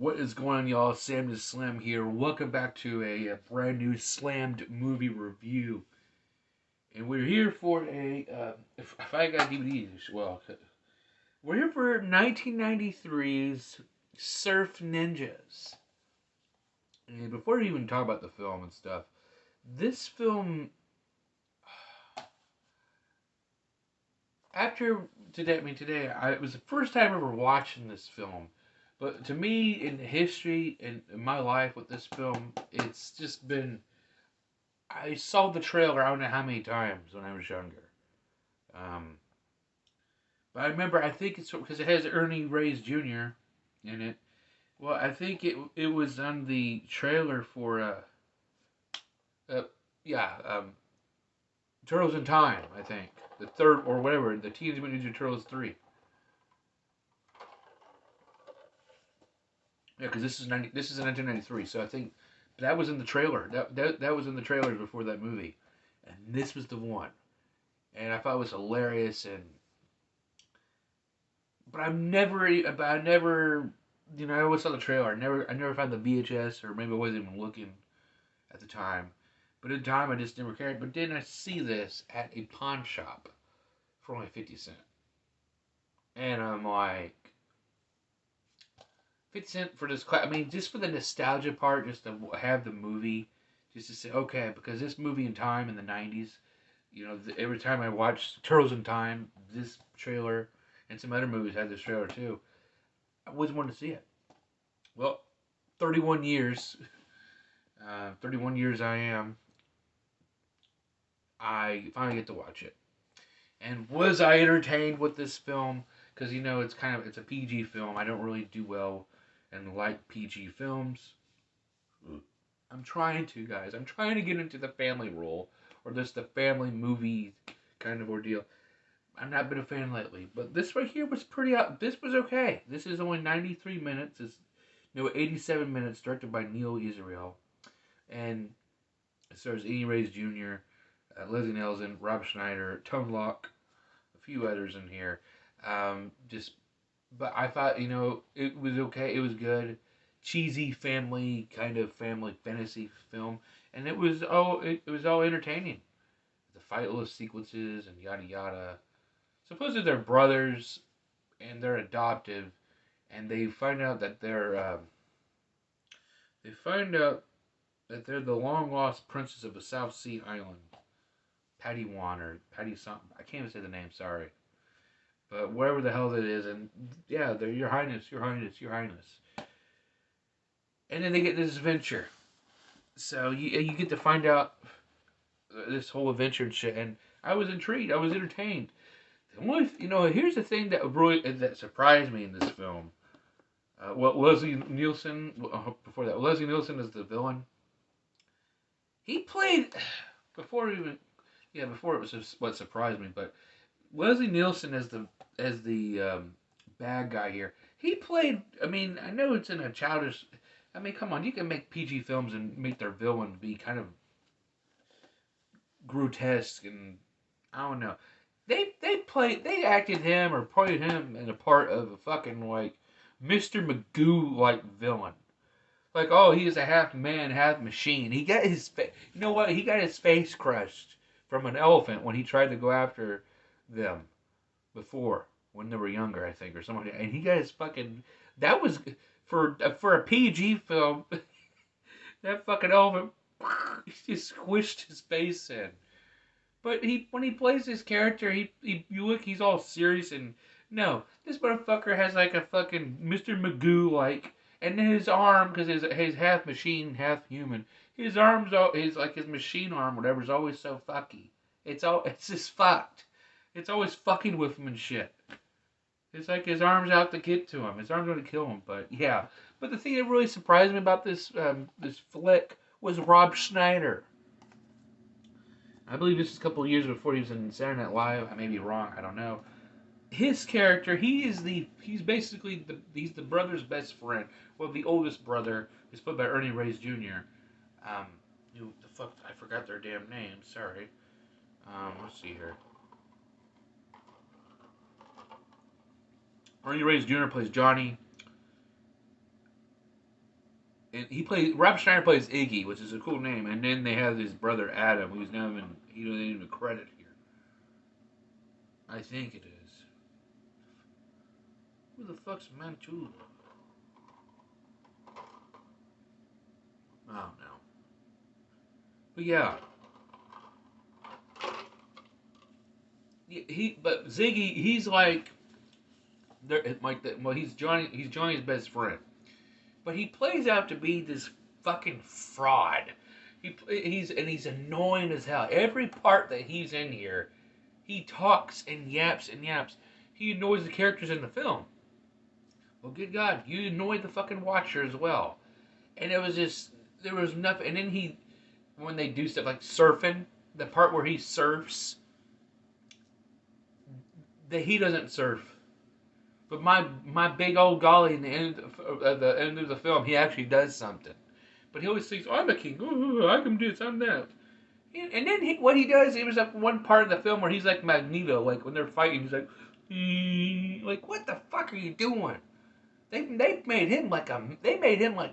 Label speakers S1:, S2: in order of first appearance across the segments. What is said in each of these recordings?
S1: What is going on, y'all? Sam the Slam here. Welcome back to a brand new Slammed movie review. And we're here for if I got DVDs, well, we're here for 1993's Surf Ninjas. And before we even talk about the film and stuff, this film, after today, it was the first time ever watching this film. But to me, in history, in my life with this film, it's just been. I saw the trailer I don't know how many times when I was younger. Um, but I remember, I think it's because it has Ernie Reyes Jr. in it. Well, I think it was on the trailer for, uh yeah, Turtles in Time, I think. The third, or whatever, the Teenage Mutant Ninja Turtles 3. Yeah, because this is in 1993, so I think that was in the trailer. That was in the trailers before that movie, and this was the one. And I thought it was hilarious. And but I never, I always saw the trailer. I never found the VHS, or maybe I wasn't even looking at the time. But at the time, I just never cared. But then I see this at a pawn shop for only 50 cents, and I'm like, 50 cents for this. I mean, just for the nostalgia part, just to have the movie, just to say, okay, because this movie in time in the '90s, every time I watch Turtles in Time, this trailer and some other movies had this trailer too. I always wanted to see it. Well, 31 years, 31 years I finally get to watch it. And was I entertained with this film? Because it's a PG film. I don't really do well and like PG films. I'm trying to, guys. I'm trying to get into the family role, or just the family movie kind of ordeal. I've not been a fan lately, but this right here was pretty out. This was okay. This is only 93 minutes. It's 87 minutes, directed by Neal Israel, and it stars Ernie Reyes Jr., Leslie Nielsen, Rob Schneider, Tone Lock, a few others in here. Just, but I thought it was okay. It was good, cheesy family fantasy film, and it was all entertaining. The fightless sequences and yada yada. Supposedly they're brothers and they're adoptive, and they find out that they're the long lost princess of a South Sea island, Patusan or Patty something. I can't even say the name. Sorry, but wherever the hell that is, and yeah, they're Your Highness, Your Highness, Your Highness. And then they get this adventure. So you get to find out this whole adventure and shit. And I was intrigued. I was entertained. The only, here's the thing that surprised me in this film. Leslie Nielsen, before that, Leslie Nielsen is the villain. He played before even, yeah, before it was just what surprised me. But Leslie Nielsen as the bad guy here. He played. I mean, I know it's in a childish. I mean, come on, you can make PG films and make their villain be kind of grotesque, and I don't know. They acted him or played him in a part of a fucking like Mr. Magoo like villain. Like, oh, he is a half man, half machine. He got his face. You know what? He got his face crushed from an elephant when he tried to go after them before when they were younger, I think, or something. And he got his fucking. That was for a PG film. That fucking elephant he just squished his face in. But when he plays his character, you look, he's all serious, and no, this motherfucker has like a fucking Mr. Magoo like, and then his arm, because he's half machine, half human. His arm's his machine arm, whatever, is always so fucky. It's just fucked. It's always fucking with him and shit. It's like his arm's out to get to him. His arm's going to kill him. But yeah. But the thing that really surprised me about this flick was Rob Schneider. I believe this is a couple of years before he was in Saturday Night Live. I may be wrong. I don't know. His character, he's basically he's the brother's best friend. Well, the oldest brother is played by Ernie Reyes Jr. The fuck, I forgot their damn names. Sorry. Let's see here. Ernie Reyes Jr. plays Johnny. And Rob Schneider plays Iggy, which is a cool name, and then they have his brother Adam, who's now in he doesn't even credit here. I think it is. Who the fuck's Manchula? I don't know. But yeah, but Ziggy, he's like, well, he's Johnny's best friend, but he plays out to be this fucking fraud. He's annoying as hell. Every part that he's in here, he talks and yaps and yaps. He annoys the characters in the film. Well, good God, you annoy the fucking watcher as well. And it was just there was nothing. And then when they do stuff like surfing, the part where he surfs, he doesn't surf. But my big old golly in the end of the film, he actually does something. But he always thinks, oh, I'm a king. Ooh, I can do this. I'm that. And then what he does, it was like one part of the film where he's like Magneto. Like when they're fighting, he's like, what the fuck are you doing? They made him like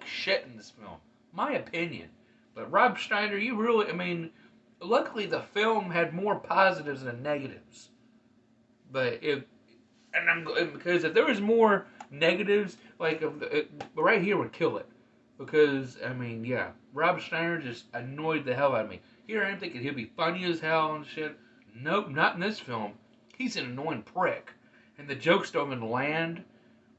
S1: shit in this film. My opinion. But Rob Schneider, luckily the film had more positives than negatives. But because if there was more negatives, like right here would kill it. Because yeah, Rob Schneider just annoyed the hell out of me. Here I'm thinking he'll be funny as hell and shit. Nope, not in this film. He's an annoying prick, and the jokes don't even land.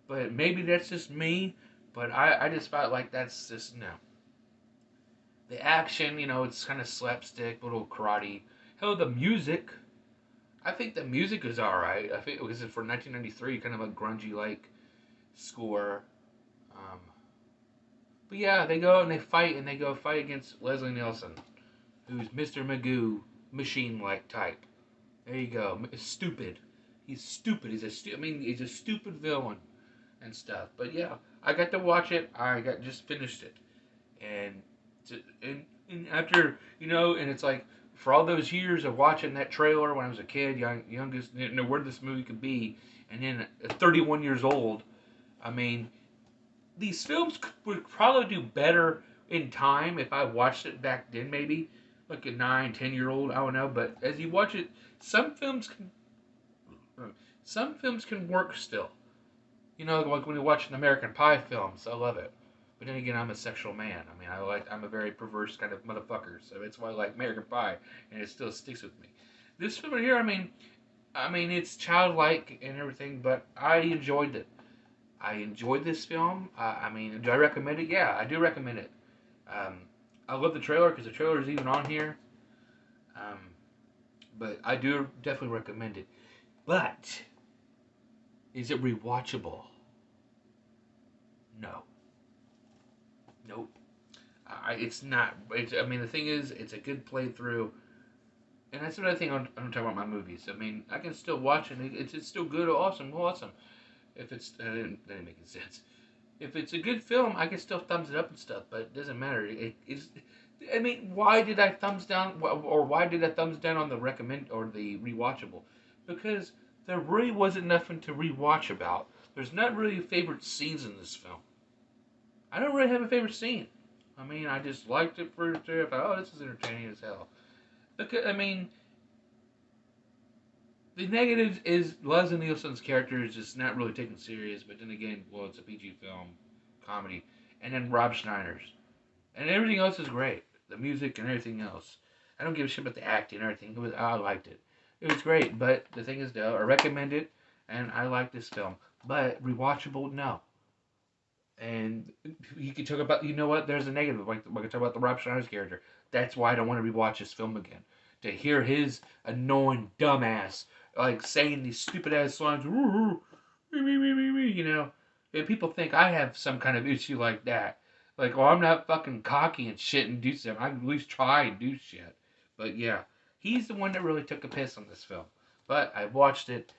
S1: But maybe that's just me. But I just felt like that's just no. The action, it's kind of slapstick, little karate. Hell, the music. I think the music is alright. I think it was for 1993, kind of a grungy like score. Um, but yeah, they go and they fight against Leslie Nielsen, who's Mr. Magoo, machine-like type. There you go. Stupid. He's stupid. He's a stupid villain and stuff. But yeah, I got to watch it. Just finished it, and after and it's like for all those years of watching that trailer when I was a kid, youngest, didn't know where this movie could be, and then at 31 years old, these films would probably do better in time if I watched it back then, maybe like a 9, 10-year-old. I don't know, but as you watch it, some films can work still. Like when you watch an American Pie film, so I love it. But then again, I'm a sexual man. I'm a very perverse kind of motherfucker, so that's why I like American Pie, and it still sticks with me. This film right here, it's childlike and everything, but I enjoyed it. I enjoyed this film. Do I recommend it? Yeah, I do recommend it. I love the trailer because the trailer is even on here. Um, but I do definitely recommend it. But is it rewatchable? No. Nope. It's not. The thing is, it's a good playthrough, and that's another thing I'm talking about my movies. I can still watch it. It's still good, awesome. If it's that didn't make any sense. If it's a good film, I can still thumbs it up and stuff, but it doesn't matter. It is. Why did I thumbs down, or why did I thumbs down on the recommend or the rewatchable? Because there really wasn't nothing to rewatch about. There's not really favorite scenes in this film. I don't really have a favorite scene. I just liked it for I thought, oh, this is entertaining as hell. Because the negative is Leslie Nielsen's character is just not really taken serious. But then again, well, it's a PG film, comedy, and then Rob Schneider's, and everything else is great. The music and everything else. I don't give a shit about the acting and everything. I liked it. It was great. But the thing is, though, I recommend it, and I like this film. But rewatchable, no. And you can talk about, there's a negative. Like we can talk about the Rob Schneider's character. That's why I don't want to rewatch this film again. To hear his annoying dumbass like saying these stupid ass lines, and people think I have some kind of issue like that. Like, well, I'm not fucking cocky and shit and do something. I at least try and do shit. But yeah, he's the one that really took a piss on this film. But I watched it.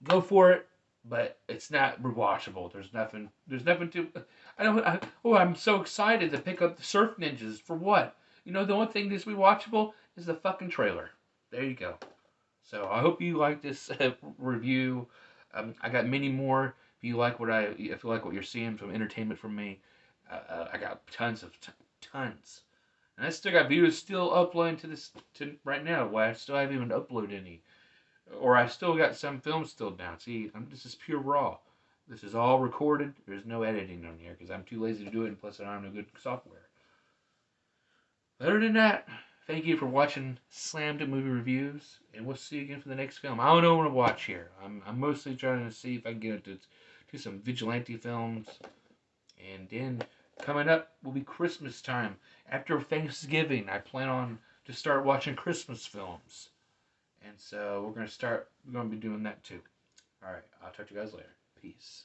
S1: Go for it. But it's not rewatchable. There's nothing to. I'm so excited to pick up the Surf Ninjas for what? The only thing that's rewatchable is the fucking trailer. There you go. So I hope you like this review. I got many more. If you like what you're seeing from entertainment from me, I got tons, and I still got videos still uploading to right now. Why I still haven't even uploaded any, or I still got some films still down. See, this is pure raw. This is all recorded. There's no editing on here because I'm too lazy to do it, and plus I don't have no good software. Other than that, thank you for watching Slammed Movie Reviews, and we'll see you again for the next film. I don't know what to watch here. I'm mostly trying to see if I can get into some vigilante films, and then coming up will be Christmas time. After Thanksgiving, I plan on to start watching Christmas films, and so we're gonna be doing that too. All right, I'll talk to you guys later. Peace.